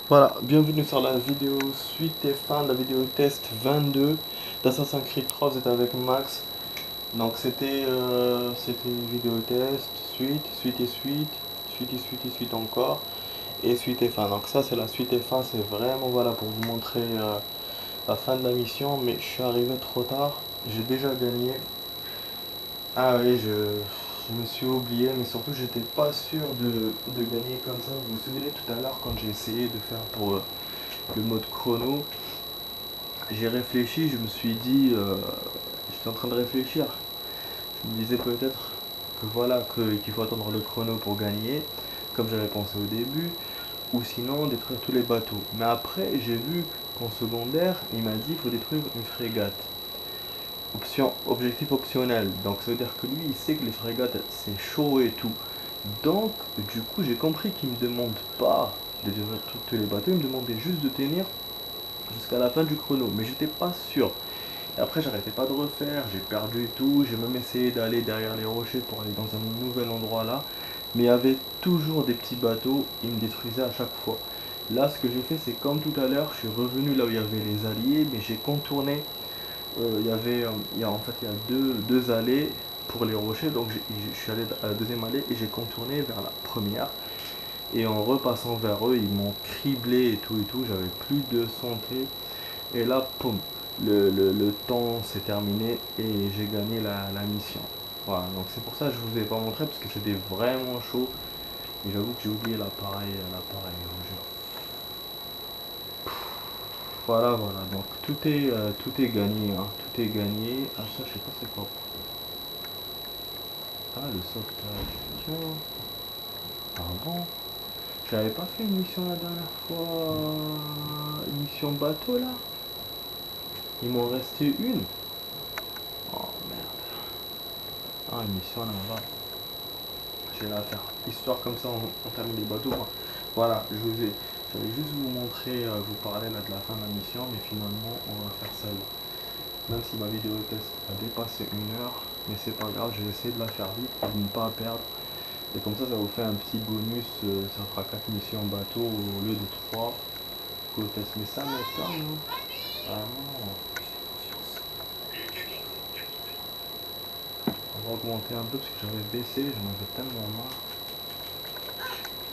Voilà, bienvenue sur la vidéo suite et fin de la vidéo test 22 d'Assassin's Creed 3, vous êtes avec Max. Donc c'était vidéo test, suite et suite encore, et suite et fin. Donc ça c'est la suite et fin, c'est vraiment voilà pour vous montrer la fin de la mission, mais je suis arrivé trop tard, j'ai déjà gagné. Ah oui, je me suis oublié, mais surtout j'étais pas sûr de gagner comme ça. Vous vous souvenez tout à l'heure quand j'ai essayé de faire pour le mode chrono, j'ai réfléchi, je me suis dit, j'étais en train de réfléchir, je me disais peut-être que voilà, qu'il faut attendre le chrono pour gagner, comme j'avais pensé au début, ou sinon détruire tous les bateaux. Mais après, j'ai vu qu'en secondaire, il m'a dit qu'il faut détruire une frégate. Objectif optionnel, donc ça veut dire que lui, il sait que les frégates, c'est chaud et tout. Donc, du coup, j'ai compris qu'il me demande pas de détruire tous les bateaux, il me demandait juste de tenir jusqu'à la fin du chrono, mais j'étais pas sûr. Et après, j'arrêtais pas de refaire, j'ai perdu tout, j'ai même essayé d'aller derrière les rochers pour aller dans un nouvel endroit là, mais il y avait toujours des petits bateaux, ils me détruisaient à chaque fois. Là, ce que j'ai fait, c'est comme tout à l'heure, je suis revenu là où il y avait les alliés, mais j'ai contourné. En fait, il y a deux allées pour les rochers, donc je suis allé à la deuxième allée et j'ai contourné vers la première. Et en repassant vers eux, ils m'ont criblé et tout, j'avais plus de santé. Et là, poum, le temps s'est terminé et j'ai gagné la mission. Voilà, donc c'est pour ça que je vous ai pas montré parce que c'était vraiment chaud. Et j'avoue que j'ai oublié l'appareil, je vous jure. Voilà, donc tout est gagné, hein, tout est gagné. Ah ça, je sais pas c'est quoi. Ah, le sauvetage, tiens. Ah bon? J'avais pas fait une mission la dernière fois, une mission bateau là? Il m'en restait une. Oh merde. Ah, une mission là-bas. Je vais la faire. Histoire comme ça, on termine les bateaux. Voilà, j'allais juste vous montrer, vous parler là de la fin de la mission, mais finalement, on va faire ça là. Même si ma vidéo test a dépassé 1 heure, mais c'est pas grave, je vais essayer de la faire vite pour ne pas perdre. Et comme ça vous fait un petit bonus, ça fera 4 missions en bateau au lieu de 3 test. Mais ça m'étonne, hein. Ah non. On va augmenter un peu parce que j'avais baissé, j'en avais tellement marre.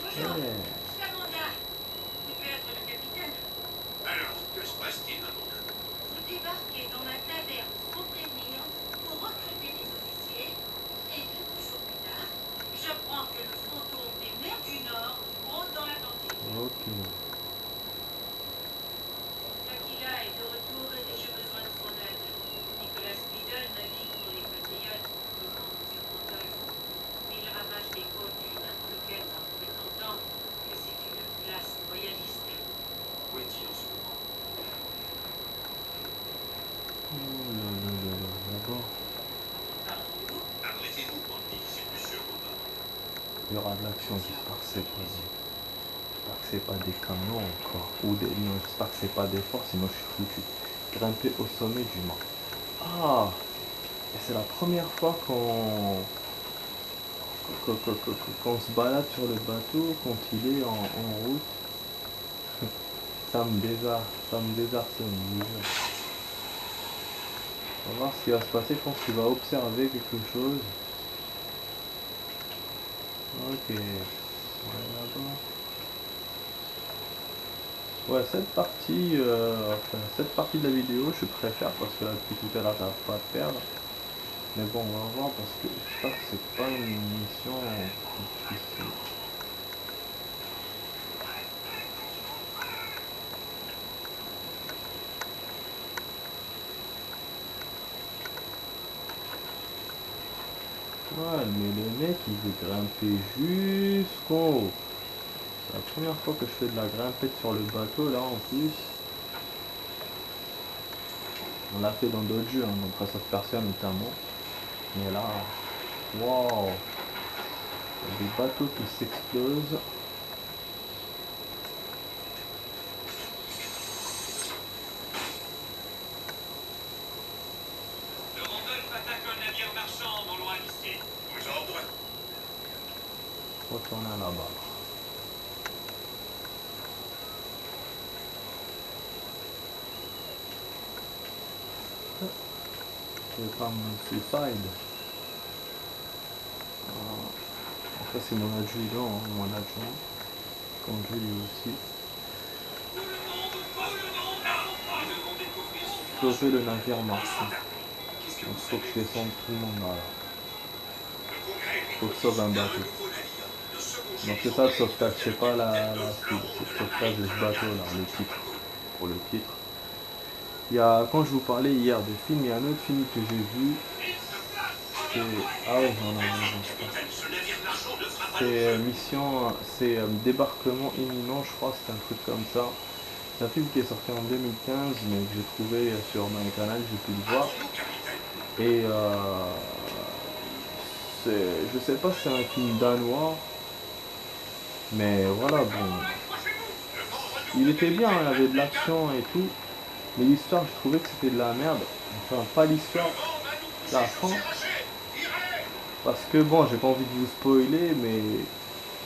Bonjour, Yeah. Scamanda. Vous devez être le capitaine. Alors, que se passe-t-il, Amanda? Vous débarquez dans ma taverne sans prévenir pour recruter des officiers. Et 2 jours plus tard, j'apprends que le fantôme des mers du Nord rôde dans la cantine. Ok. Aquila est de retour et j'ai besoin de son aide. Nicolas Speedle navigue pour les patriotes au camp du Grand Golfe. Il ravage les côtes du Marcoquette en prétendant que c'est une place royaliste. Où est-il en ce moment? Oh là là là là, d'abord, Parlez-vous? Adressez-vous, Andy, c'est Monsieur Robin. il y aura de l'action, j'espère que c'est pas des... J'espère que c'est pas des camions encore. Ou des... Non, j'espère que c'est pas des forts, sinon je suis foutu. Grimper au sommet du mât. Ah! Et c'est la première fois qu'on se balade sur le bateau quand il est en route. Ça me désarçonne, je vous jure. On va voir ce qui va se passer, je pense qu'il va observer quelque chose. Ok. Ouais, là-bas. Ouais, cette partie de la vidéo, je préfère parce que là, depuis tout à l'heure, j'arrive pas à perdre. Mais bon, on va voir parce que j'espère que c'est pas une mission difficile. Ouais, mais le mec, il veut grimper jusqu'en haut. C'est la première fois que je fais de la grimpette sur le bateau, là, en plus. On l'a fait dans d'autres jeux, hein, dans Prince of Persia notamment. Mais là, waouh! Il y a des bateaux qui s'explosent. Le Randolph attaque un navire marchand non loin d'ici. Aux ordres. Retourner là-bas. C'est comme Suicide. Ça c'est mon adjudant, hein, mon adjoint. Conduit lui aussi. Sauver le navire marchand. Donc faut que je descende tout le monde là. Faut que je sauve un bateau. Donc c'est ça le sauvetage, c'est pas la cible, c'est le sauvetage de ce bateau là, le titre. Pour le titre. Il y a, quand je vous parlais hier de film, il y a un autre film que j'ai vu. C'est. Ah ouais, non. C'est mission. C'est débarquement imminent, je crois, c'est un truc comme ça. C'est un film qui est sorti en 2015, mais que j'ai trouvé sur mon canal, j'ai pu le voir. Et je sais pas si c'est un film danois, mais voilà, bon. Il était bien, il y avait de l'action et tout, mais l'histoire, je trouvais que c'était de la merde. Enfin, pas l'histoire, la fin. Parce que bon, j'ai pas envie de vous spoiler, mais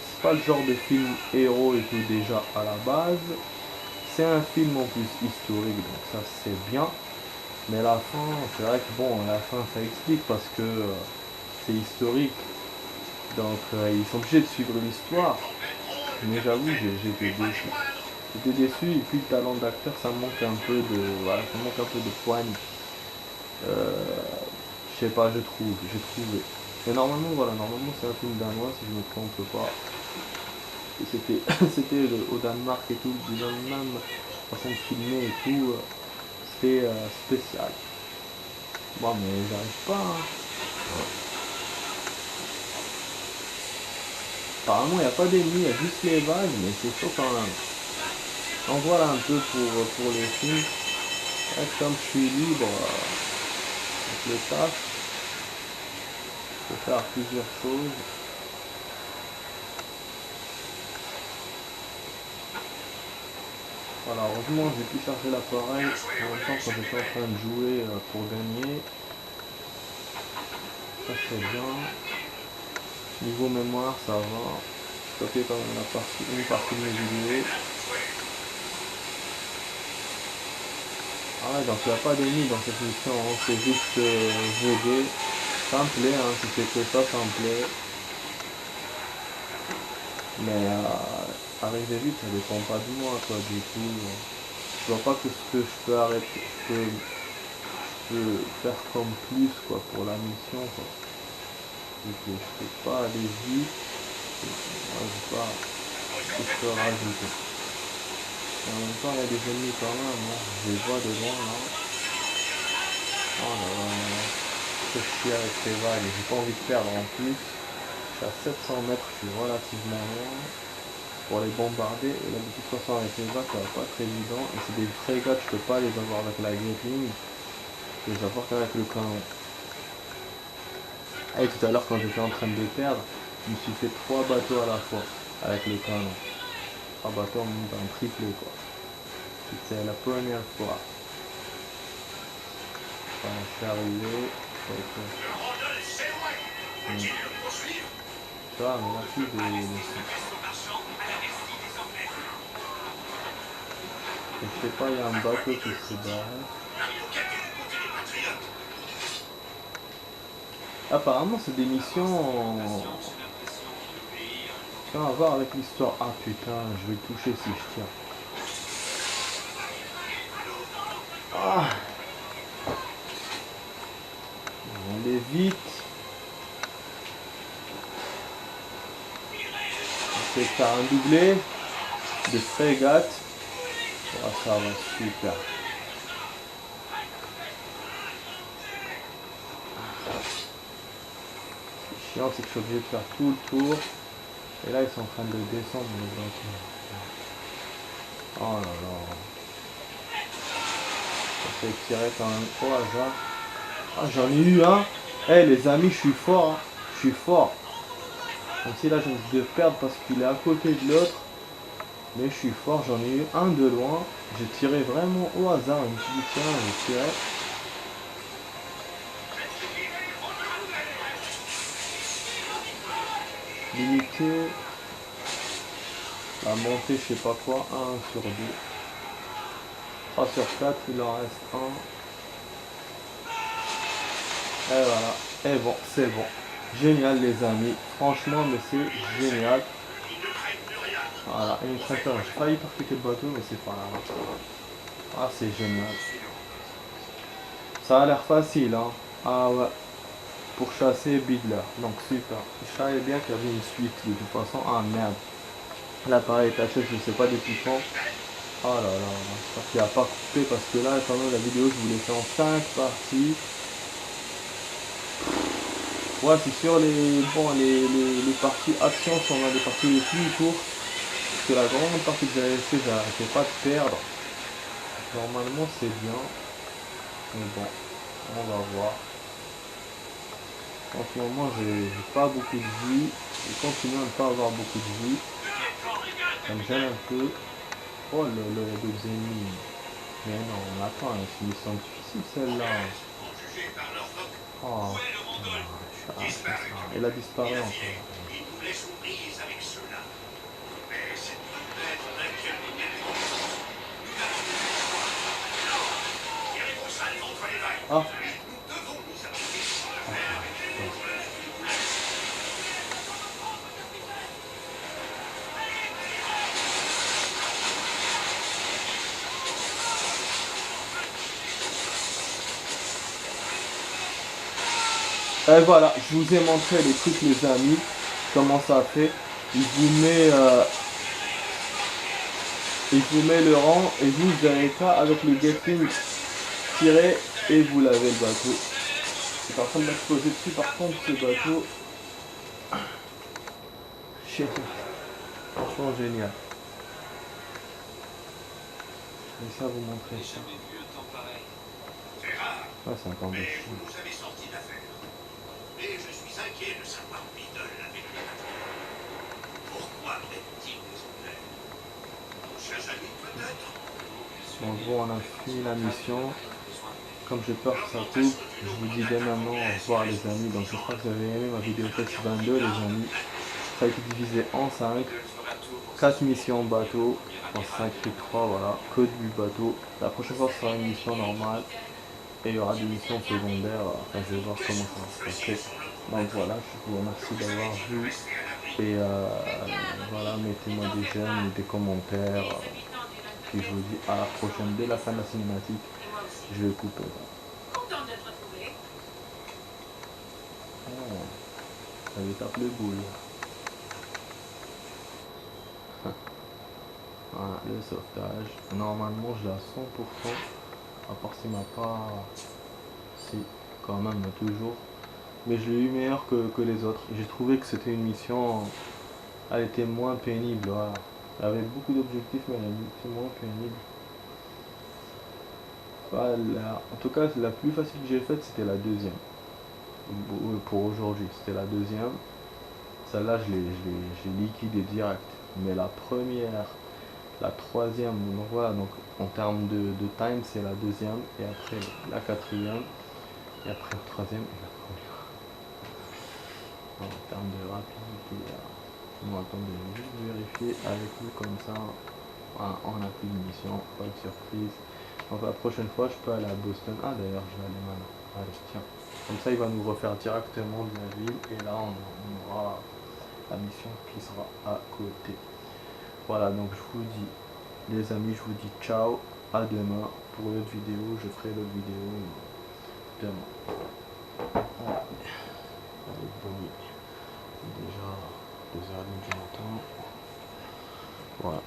c'est pas le genre de film héros et tout déjà à la base. C'est un film en plus historique, donc ça c'est bien. Mais la fin, c'est vrai que bon, la fin ça explique parce que c'est historique. Donc ils sont obligés de suivre l'histoire. Mais j'avoue, j'étais déçu. J'étais déçu et puis le talent d'acteur, ça me manque un peu de. Voilà, ça me manque un peu de poigne. Je sais pas, j'ai trouvé. Mais normalement, voilà, normalement c'est un film danois si je me trompe pas. Et c'était au Danemark et tout, déjà même façon de filmer et tout, c'était spécial. Bon mais j'arrive pas. Hein. Apparemment il n'y a pas d'ennemis, il y a juste les vagues, mais c'est chaud quand même. Donc voilà un peu pour les films. Et comme je suis libre avec les tâches, je peux faire plusieurs choses. Voilà, heureusement j'ai pu charger l'appareil en même temps quand j'étais en train de jouer pour gagner. Ça c'est bien. Niveau mémoire ça va. J'ai stocké quand même une partie de mes vidéos. Ah ouais, donc il n'y a pas d'ennemis dans cette mission, hein. C'est juste voguer. Ça me plaît, hein. Si c'est que ça me plaît. Mais arriver vite, ça dépend pas de moi, quoi. Du coup, je vois pas que ce que je peux arrêter, je peux faire comme plus, quoi, pour la mission, quoi. Du coup, je peux pas aller vite. Moi, je sais pas ce que je peux rajouter. Et en même temps, il y a des ennemis quand même, hein. Je les vois de loin, là. Oh là là là là. Je suis avec ces vagues, j'ai pas envie de perdre en plus. Je suis à 700 mètres, je suis relativement loin. Pour les bombarder, et là de toute façon avec les vagues ça va pas être évident, et c'est des frégates, je peux pas les avoir avec la Gatling, je peux les avoir qu'avec le canon. Et tout à l'heure quand j'étais en train de les perdre, je me suis fait 3 bateaux à la fois avec le canon. 3 bateaux en même temps triplé quoi. C'était la première fois. Enfin, je suis arrivé. Ça, mais là plus des. Je sais pas, il y a un bateau qui se barre. Apparemment c'est des missions qui ont à voir avec l'histoire. Ah putain, je vais le toucher si je tiens. Ah, on est vite. On fait faire un doublé de frégate. Oh, ça va super. Ce chiant c'est que je suis obligé de faire tout le tour. Et là ils sont en train de descendre les bateaux. Oh là là. Ça fait tirer quand même au hasard. Ah j'en ai eu un. Eh les amis, je suis fort. Hein. Je suis fort. Même si là je risque de perdre parce qu'il est à côté de l'autre. Mais je suis fort, j'en ai eu un de loin. J'ai tiré vraiment au hasard. Je me suis dit tiens, j'ai tiré. Limiter la montée, je sais pas quoi, 1 sur 2. 3 sur 4, il en reste 1. Et voilà. Et bon, c'est bon. Génial les amis. Franchement, mais c'est génial. Voilà, et une tracteur. J'ai failli percuter le bateau, mais c'est pas grave. Ah, c'est génial. Ça a l'air facile, hein. Ah ouais. Pour chasser Bigler. Donc super. Je savais bien qu'il y avait une suite de toute façon. Ah merde. L'appareil est taché, je ne sais pas depuis quand. Oh là là, j'espère qu'il n'a pas coupé parce que là, quand même, la vidéo, je vous l'ai fait en 5 parties. Ouais, c'est sûr, les parties action sont dans les parties les plus courtes. Parce que la grande partie que j'avais fait, j'arrêtais pas de perdre. Normalement, c'est bien. Mais bon, on va voir. En ce moment, j'ai pas beaucoup de vie. Je continue à ne pas avoir beaucoup de vie. Ça me gêne un peu. Oh, le deux ennemis. Mais non, on attend, c'est une mission difficile celle-là. Oh, putain, elle a disparu encore. Il nous laisse aux prises avec ceux-là. Mais c'est peut-être l'inquiétude des défenses. Nous n'avons plus le choix. Non, tirez vos salles contre les vagues. Ah. Nous devons nous appliquer sur la mer avec les autres. Et voilà, je vous ai montré les trucs les amis, comment ça fait. Il vous met le rang et vous avez pas avec le Gatling tiré et vous l'avez le bateau. C'est en train de m'exploser dessus par contre ce bateau. Génial. Franchement génial. Et ça vous montrer ça. C'est rare, Ah c'est un temps de mais fou. vous nous avez sorti d'affaire. Mais je suis inquiet de savoir où Beadle l'avait mis. Pourquoi met-il des anglais? Chers amis, peut-être. En gros on a fini la mission. Comme j'ai peur que ça coupe, je vous dis dès maintenant au revoir les amis. Donc j'espère que vous avez aimé ma vidéo test 22 les amis. Ça a été divisé en 5. 4 missions bateau. En 5 et 3 voilà. Code du bateau. La prochaine fois ce sera une mission normale. Et il y aura des missions secondaires. Enfin je vais voir comment ça va se passer. Donc voilà, je vous remercie d'avoir vu. Et voilà, mettez-moi des j'aime et des commentaires. Puis je vous dis à la prochaine dès la fin de la cinématique. Et moi aussi. Je vais couper. Contente de te retrouver. Oh, ça lui tape le boule. Voilà, le sauvetage. Normalement, je l'ai à 100%. À part s'il m'a pas... Si, quand même, toujours. Mais je l'ai eu meilleur que les autres. J'ai trouvé que c'était une mission... Elle était moins pénible, voilà. Elle avait beaucoup d'objectifs, mais elle était moins pénible. Voilà. En tout cas, la plus facile que j'ai faite, c'était la deuxième. Pour aujourd'hui, c'était la deuxième. Celle-là, je l'ai liquidée direct. Mais la première, la troisième, donc voilà, donc en termes de time, c'est la deuxième. Et après, la quatrième. Et après, la troisième et la première. En termes de rapidité, bon, attendez, je vais juste vérifier avec lui comme ça. Voilà, on n'a plus de mission, pas de surprise. Donc la prochaine fois, je peux aller à Boston. Ah d'ailleurs, je vais aller maintenant. Allez, tiens. Comme ça, il va nous refaire directement de la ville. Et là, on aura la mission qui sera à côté. Voilà, donc je vous dis, les amis, je vous dis ciao, à demain pour une autre vidéo. Je ferai l'autre vidéo demain. Voilà. Allez, bon, déjà 2h30 du matin. Voilà.